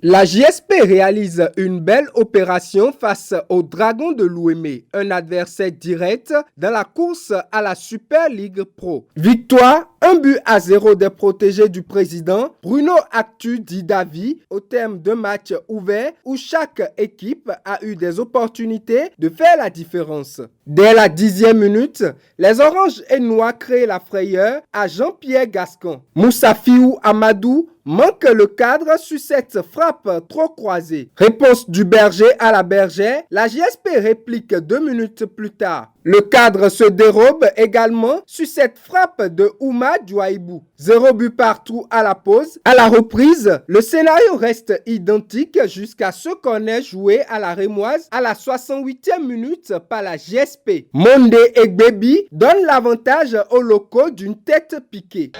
La JSP réalise une belle opération face aux Dragons de l'Ouémé, un adversaire direct dans la course à la Super League Pro. Victoire 1-0 des protégés du président Bruno Actu Didavi au terme d'un match ouvert où chaque équipe a eu des opportunités de faire la différence. Dès la 10e minute, les Oranges et Noirs créent la frayeur à Jean-Pierre Gascon. Moussafiou Amadou manque le cadre sur cette frappe trop croisée. Réponse du berger à la bergère, la JSP réplique 2 minutes plus tard. Le cadre se dérobe également sur cette frappe de Ouma Douaïbou. 0 but partout à la pause. À la reprise, le scénario reste identique jusqu'à ce corner joué à la Rémoise à la 68e minute par la JSP. Monde Egbebi donne l'avantage aux locaux d'une tête piquée.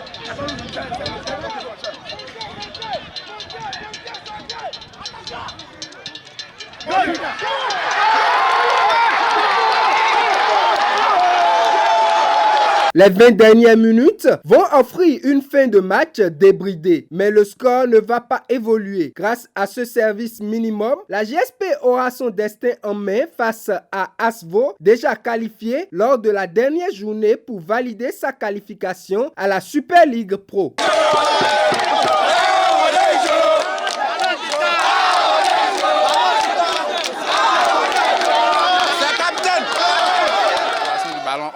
Les 20 dernières minutes vont offrir une fin de match débridée, mais le score ne va pas évoluer. Grâce à ce service minimum, la JSP aura son destin en main face à Asvo, déjà qualifié lors de la dernière journée pour valider sa qualification à la Super League Pro.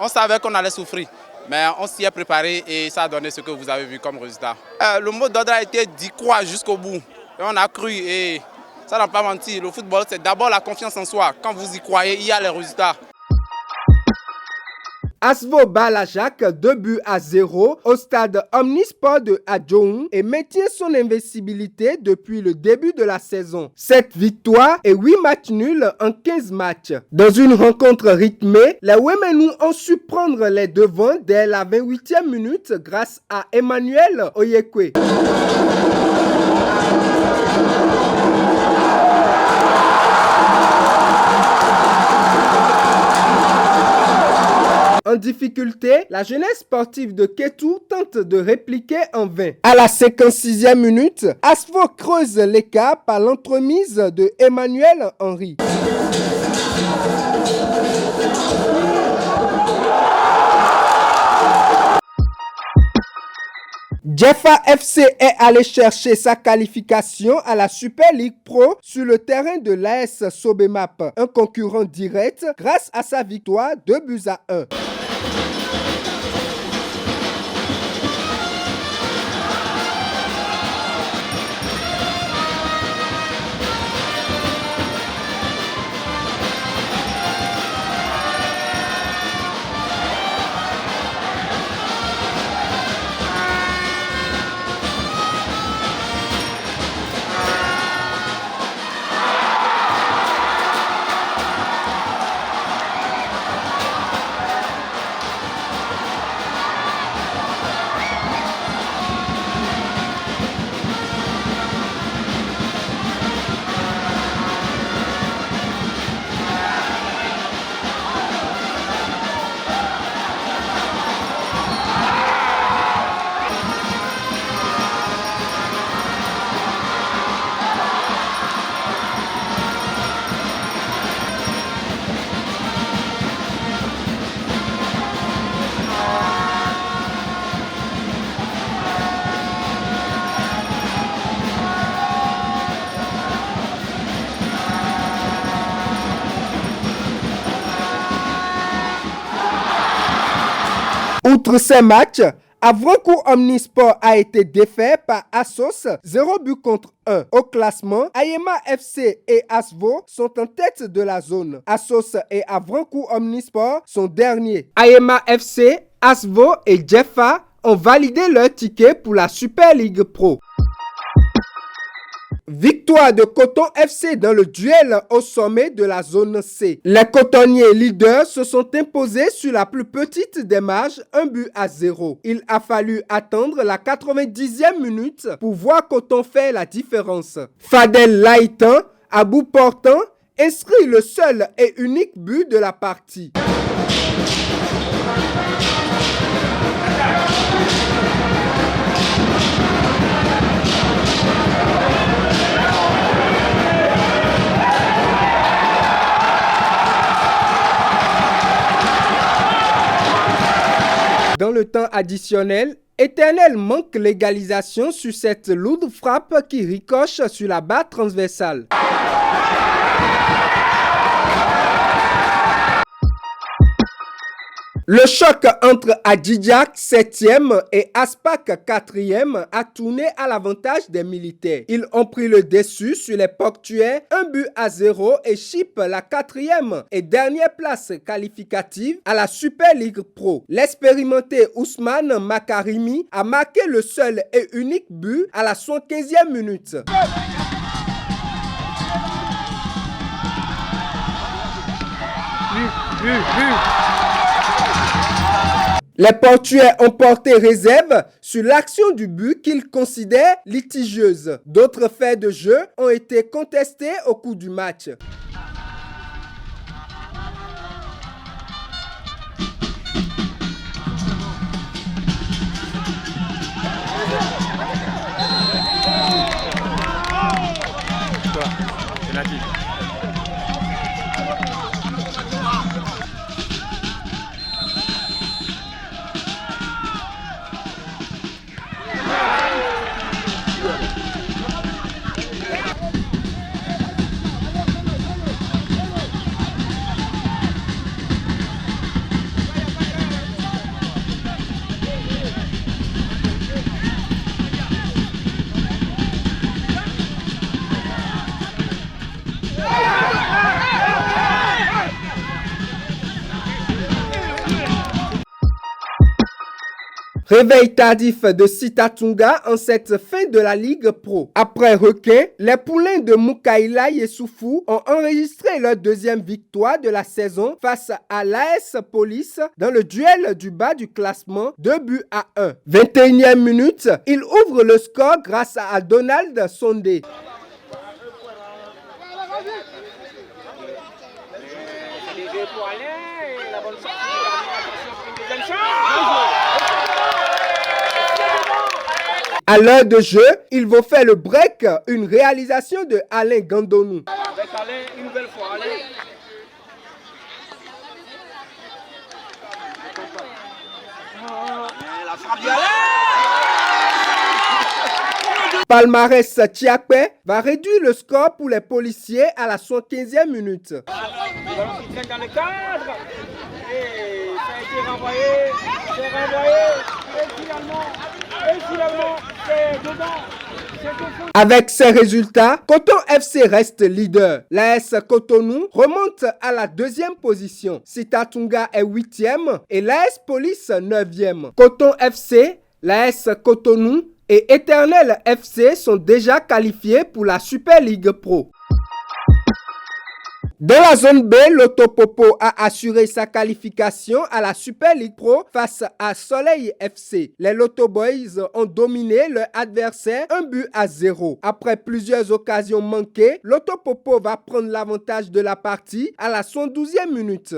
On savait qu'on allait souffrir, mais on s'y est préparé et ça a donné ce que vous avez vu comme résultat. Le mot d'ordre a été d'y croire jusqu'au bout. Et on a cru et ça n'a pas menti. Le football, c'est d'abord la confiance en soi. Quand vous y croyez, il y a les résultats. Asvo bat la Jacques 2-0 au stade Omnisport de Adjoun et maintient son invincibilité depuis le début de la saison. 7 victoires et 8 matchs nuls en 15 matchs. Dans une rencontre rythmée, les Ouémenous ont su prendre les devants dès la 28e minute grâce à Emmanuel Oyekwe. En difficulté, la jeunesse sportive de Kétou tente de répliquer en vain. À la 56e minute, Asfo creuse l'écart par l'entremise de Emmanuel Henry. Jeffa FC est allé chercher sa qualification à la Super League Pro sur le terrain de l'AS Sobemap, un concurrent direct grâce à sa victoire 2-1. Outre ces matchs, Avrancourt Omnisport a été défait par Assos 0-1. Au classement, Ayema FC et Asvo sont en tête de la zone. Assos et Avrancourt Omnisport sont derniers. Ayema FC, Asvo et Jeffa ont validé leur ticket pour la Super League Pro. Victoire de Coton FC dans le duel au sommet de la zone C. Les cotonniers leaders se sont imposés sur la plus petite des marges, 1-0. Il a fallu attendre la 90e minute pour voir Coton faire la différence. Fadel Laïtan, à bout portant, inscrit le seul et unique but de la partie. Dans le temps additionnel, Éternel manque l'égalisation sur cette lourde frappe qui ricoche sur la barre transversale. Le choc entre Adjidjak 7e et Aspak 4e a tourné à l'avantage des militaires. Ils ont pris le dessus sur les Portuais, 1-0 et chipent la 4e et dernière place qualificative à la Super League Pro. L'expérimenté Ousmane Makarimi a marqué le seul et unique but à la 75e minute. Les Portuais ont porté réserve sur l'action du but qu'ils considèrent litigieuse. D'autres faits de jeu ont été contestés au cours du match. Réveil tardif de Sitatunga en cette fin de la Ligue Pro. Après requin, les poulains de Mukaila Yessoufou ont enregistré leur deuxième victoire de la saison face à l'AS Police dans le duel du bas du classement, 2-1. 21e minute, ils ouvrent le score grâce à Donald Sondé. À l'heure de jeu, il va faire le break, une réalisation de Alain Gandonou. Avec Alain, une nouvelle fois, Alain. La frappe d'Alain. Palmarès Tchiapé va réduire le score pour les policiers à la 75e minute. Le ballon qui traîne dans le cadre. Et ça a été renvoyé. C'est renvoyé. Et finalement, c'est dedans. Avec ces résultats, Coton FC reste leader. L'AS Cotonou remonte à la deuxième position. Sitatunga est 8e et l'AS Police 9e. Coton FC, l'AS Cotonou et Éternel FC sont déjà qualifiés pour la Super League Pro. Dans la zone B, l'Autopopo a assuré sa qualification à la Super League Pro face à Soleil FC. Les Loto Boys ont dominé leur adversaire 1-0. Après plusieurs occasions manquées, l'Autopopo va prendre l'avantage de la partie à la 112e minute.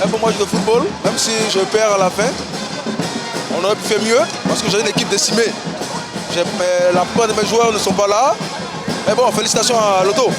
Un bon match de football, même si je perds à la fin. On aurait pu faire mieux parce que j'ai une équipe décimée. La plupart de mes joueurs ne sont pas là. Mais bon, félicitations à l'Auto.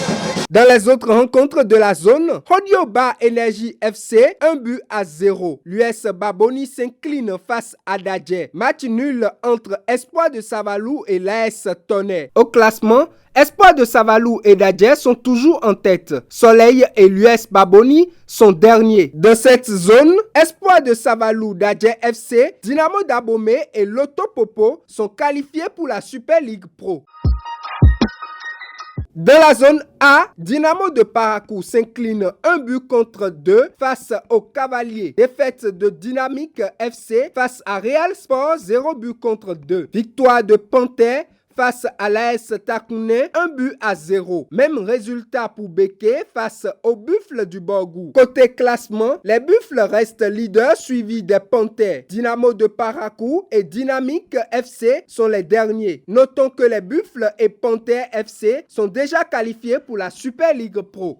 Dans les autres rencontres de la zone, Hodioba Energy FC 1-0. L'US Baboni s'incline face à Dadje. Match nul entre Espoir de Savalou et l'AS Tonnerre. Au classement, Espoir de Savalou et Dadje sont toujours en tête. Soleil et l'US Baboni sont derniers. Dans cette zone, Espoir de Savalou, Dadje FC, Dynamo d'Abomey et l'Autopopo sont qualifiés pour la Super League Pro. Dans la zone A, Dynamo de Parakou s'incline 1-2 face aux Cavaliers. Défaite de Dynamique FC face à Real Sport 0-2. Victoire de Panthère face à l'AS Takouné, 1-0. Même résultat pour Béké face aux Buffles du Borgou. Côté classement, les Buffles restent leaders suivis des Panthères. Dynamo de Parakou et Dynamique FC sont les derniers. Notons que les Buffles et Panthères FC sont déjà qualifiés pour la Super League Pro.